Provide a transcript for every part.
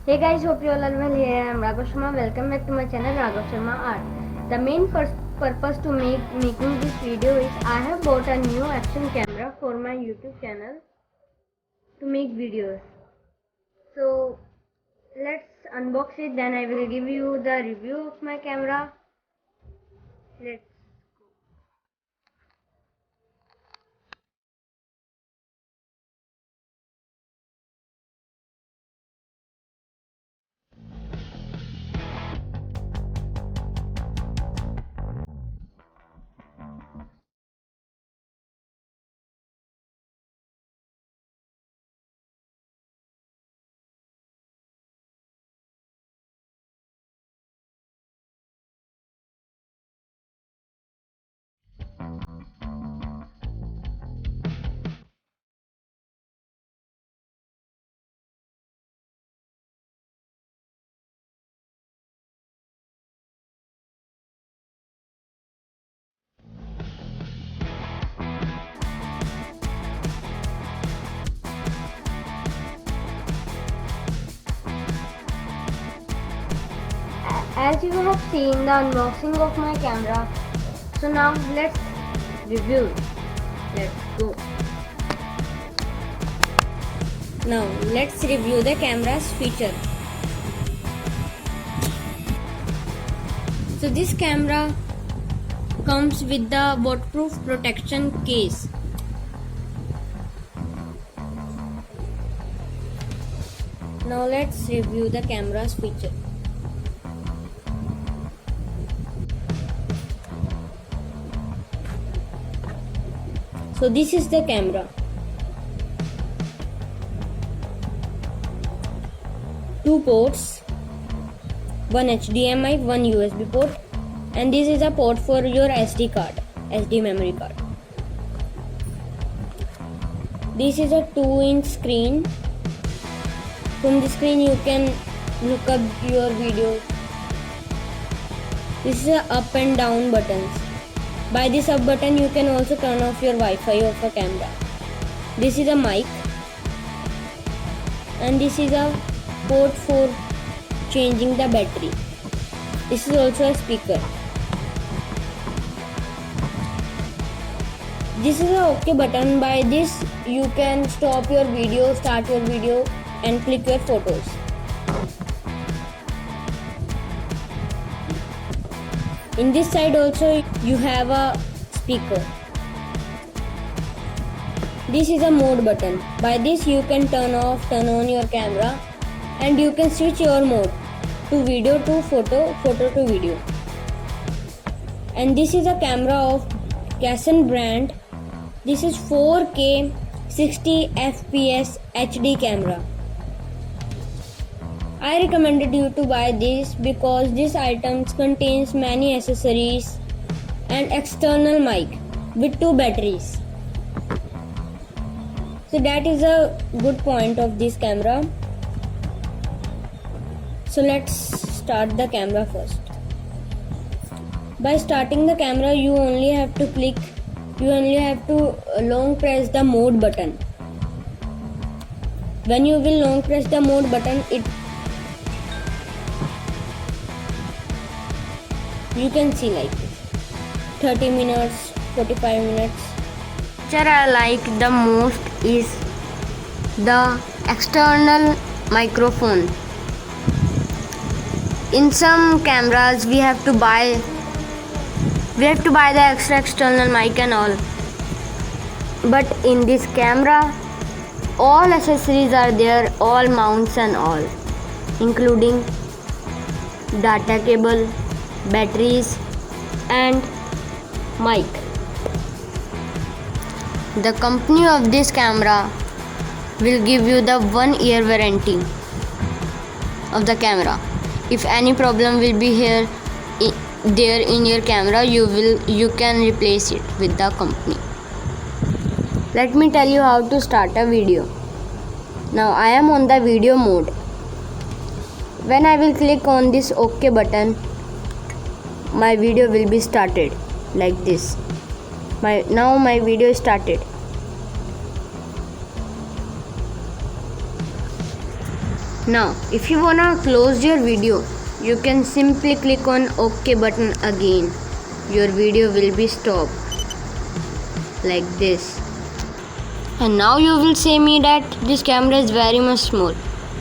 Hey guys, hope you all are well. Here I am Raghav Sharma. Welcome back to my channel Raghav Sharma Art. The main purpose to making this video is I have bought a new action camera for my YouTube channel to make videos. So let's unbox it. Then I will give you the review of my camera. Let's As you have seen the unboxing of my camera, so now let's review it. Let's go. Now let's review the camera's feature. So this camera comes with the waterproof protection case. Now let's review the camera's feature. So this is the camera. Two ports, one HDMI, one USB port, and this is a port for your SD card, SD memory card. This is a 2-inch screen. From the screen you can look up your video. This is a up and down buttons. By this up button you can also turn off your Wi-Fi of a camera. This is a mic, and this is a port for changing the battery. This is also a speaker. This is a OK button. By this you can stop your video, start your video, and click your photos. In this side also you have a speaker. This is a mode button. By this you can turn off, turn on your camera, and you can switch your mode to video to photo, photo to video. And this is a camera of Canon brand. This is 4K 60 FPS HD camera. I recommended you to buy this because this items contains many accessories and external mic with 2 batteries. So that is a good point of this camera. So let's start the camera first. By starting the camera you only have to long press the mode button. When you will long press the mode button, you can see like this 30 minutes, 45 minutes. Feature I like the most is the external microphone. In some cameras we have to buy the extra external mic and all. But in this camera all accessories are there, all mounts and all, including data cable, batteries and mic. The company of this camera will give you the 1-year warranty of the camera. If any problem will be there in your camera, you can replace it with the company. Let me tell you how to start a video. Now I am on the video mode. When I will click on this OK button, my video will be started like this. Now my video is started. Now if you wanna close your video, you can simply click on OK button again. Your video will be stopped like this. And now you will say me that this camera is very much small.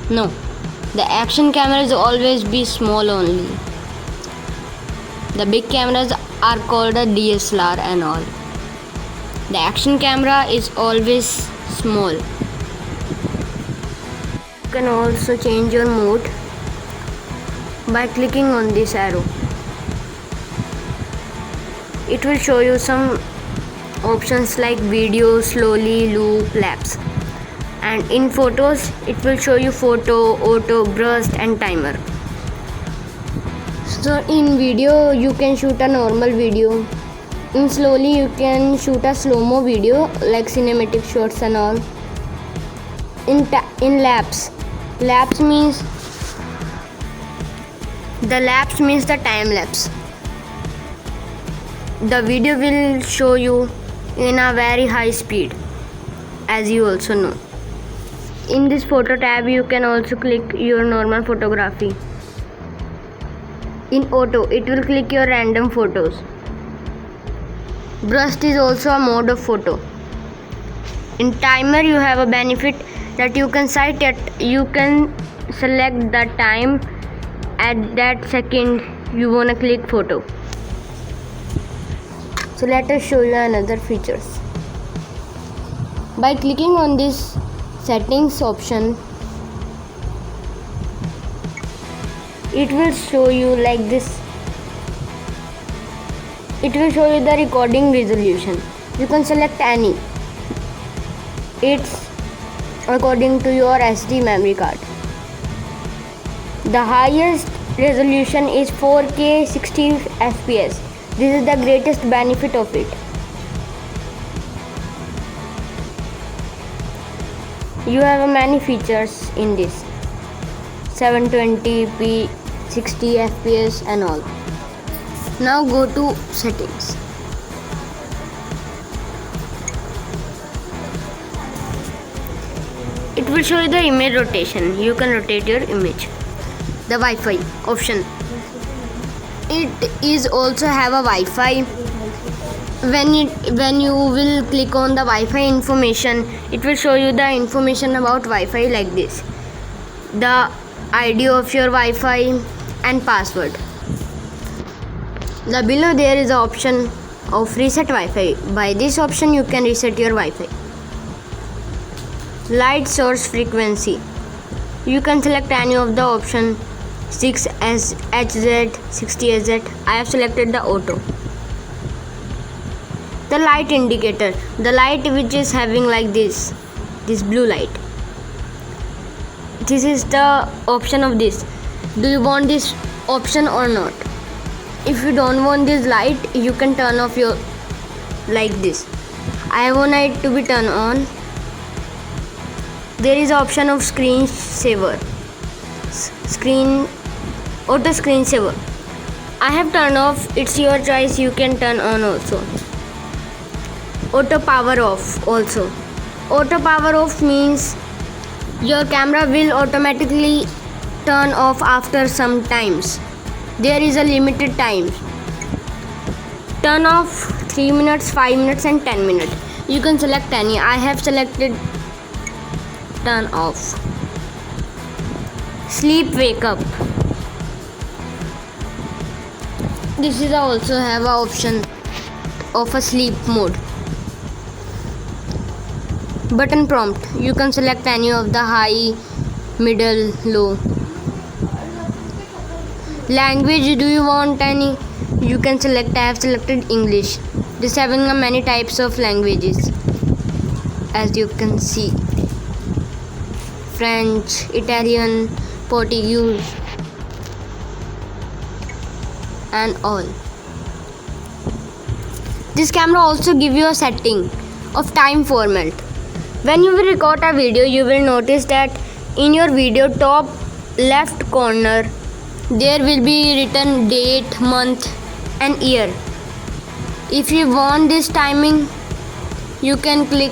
No, the action cameras always be small only. The big cameras are called a DSLR and all. The action camera is always small. You can also change your mode by clicking on this arrow. It will show you some options like video, slowly, loop, lapse. And in photos, it will show you photo, auto, burst and timer. So in video, you can shoot a normal video. In slowly, you can shoot a slow-mo video like cinematic shots and all. In lapse means the time lapse. The video will show you in a very high speed, as you also know. In this photo tab, you can also click your normal photography. In auto, it will click your random photos. Burst is also a mode of photo. In timer, you have a benefit that you can select the time at that second you wanna click photo. So let us show you another features. By clicking on this settings option, it will show you like this. It will show you the recording resolution. You can select any. It's according to your SD memory card. The highest resolution is 4K 60 FPS. This is the greatest benefit of it. You have many features in this. 720p, 60 FPS and all. Now go to settings. It will show you the image rotation. You can rotate your image. The Wi-Fi option. It is also have a Wi-Fi. When you will click on the Wi-Fi information, it will show you the information about Wi-Fi like this. The ID of your Wi-Fi and password. The below there is the option of reset Wi-Fi. By this option you can reset your Wi-Fi. Light source frequency. You can select any of the option 6HZ, 60HZ. I have selected the auto. The light indicator. The light which is having like this blue light. This is the option of this. Do you want this option or not? If you don't want this light, you can turn off your like this. I want it to be turned on. There is option of screensaver. Auto screensaver. I have turned off. It's your choice. You can turn on also. Auto power off also. Auto power off means your camera will automatically turn off after some times. There is a limited time. Turn off 3 minutes, 5 minutes and 10 minutes. You can select any. I have selected turn off. Sleep wake up. This is also have a option of a sleep mode. Button prompt. You can select any of the high, middle, low. Language, do you want any? You can select. I have selected English. This having many types of languages, as you can see. French, Italian, Portuguese and all. This camera also give you a setting of time format. When you will record a video, you will notice that in your video top left corner there will be written date, month and year. If you want this timing, you can click,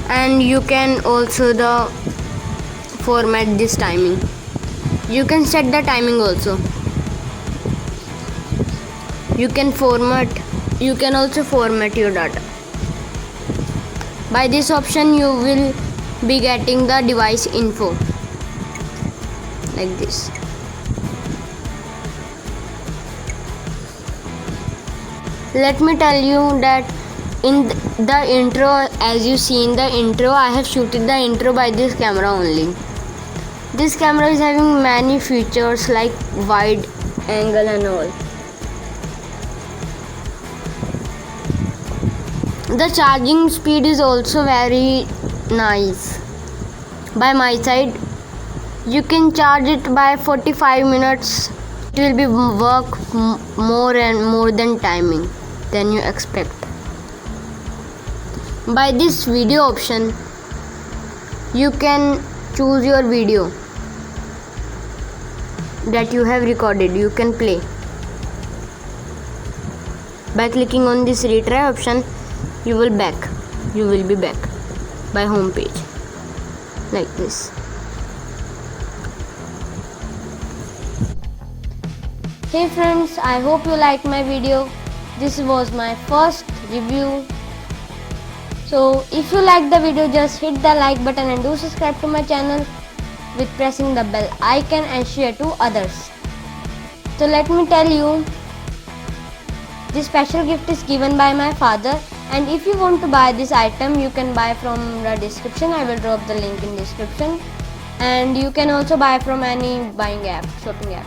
and you can also the format this timing. You can set the timing also. You can also format your data. By this option you will be getting the device info like this. Let me tell you that in the intro, as you see in the intro, I have shooted the intro by this camera only. This camera is having many features like wide angle and all. The charging speed is also very nice. By my side, you can charge it by 45 minutes. It will be work more and more than timing than you expect. By this video option, you can choose your video that you have recorded. You can play. By clicking on this retry option, you will be back by home page like this. Hey friends, I hope you liked my video. This was my first review. So if you liked the video, just hit the like button and do subscribe to my channel with pressing the bell icon and share to others. So let me tell you, this special gift is given by my father, and if you want to buy this item, you can buy from the description. I will drop the link in description, and you can also buy from any buying app, shopping app.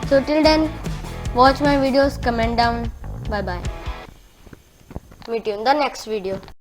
So till then, watch my videos, comment down. Bye bye. Meet you in the next video.